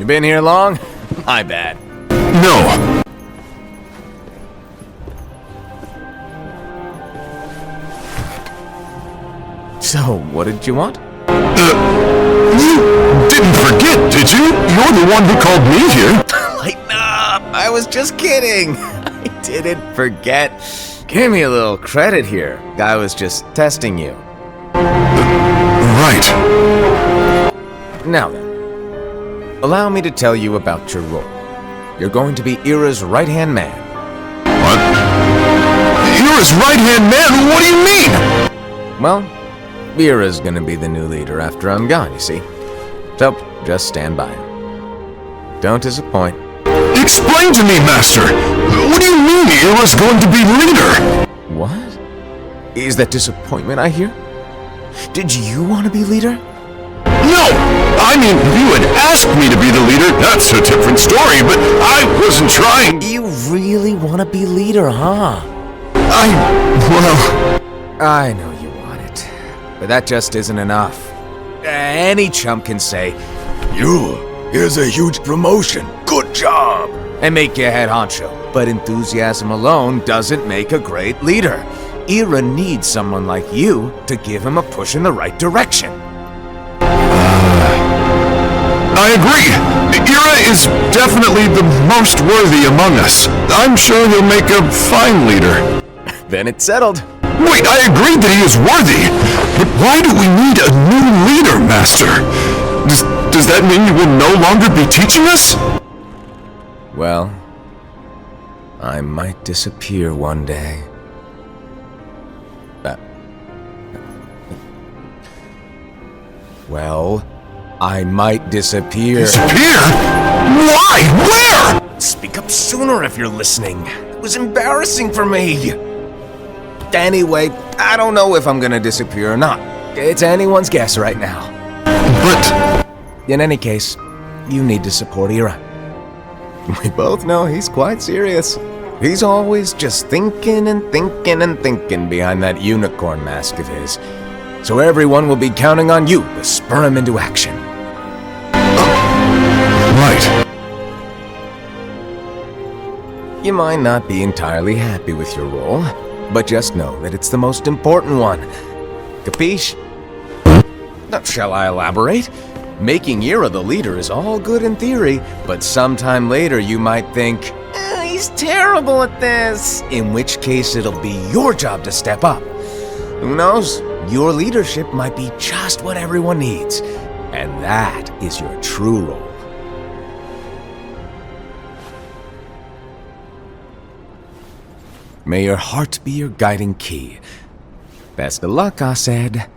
been here long? My bad. No. So, what did you want? You didn't forget, did you? You're the one who called me here. Lighten up! I was just kidding! I didn't forget. Give me a little credit here. I was just testing you. Right. Now then, allow me to tell you about your role. You're going to be Ira's right-hand man. What? Ira's right-hand man? What do you mean? Well, Ira's gonna be the new leader after I'm gone, you see. So, just stand by. Don't disappoint. Explain to me, Master. What do you mean Ira's going to be leader? What? Is that disappointment I hear? Did you want to be leader? No! I mean, if you had asked me to be the leader, that's a different story, but I wasn't trying. You really want to be leader, huh? Well... I know you want it, but that just isn't enough. Any chump can say, here's a huge promotion, good job, and make you head honcho. But enthusiasm alone doesn't make a great leader. Ira needs someone like you to give him a push in the right direction. I agree. Ira is definitely the most worthy among us. I'm sure he'll make a fine leader. Then it's settled. Wait, I agree that he is worthy, but why do we need a new leader, Master? Does that mean you will no longer be teaching us? Well, I might disappear one day. Well, I might disappear. Disappear? Why? Where? Speak up sooner if you're listening. It was embarrassing for me. Anyway, I don't know if I'm gonna disappear or not. It's anyone's guess right now. But... In any case, you need to support Ira. We both know he's quite serious. He's always just thinking and thinking and thinking behind that unicorn mask of his. So everyone will be counting on you to spur him into action. Right. You might not be entirely happy with your role, but just know that it's the most important one. Capiche? Now, shall I elaborate? Making Ira the leader is all good in theory, but sometime later you might think, he's terrible at this, in which case it'll be your job to step up. Who knows? Your leadership might be just what everyone needs, and that is your true role. May your heart be your guiding key. Best of luck, I said.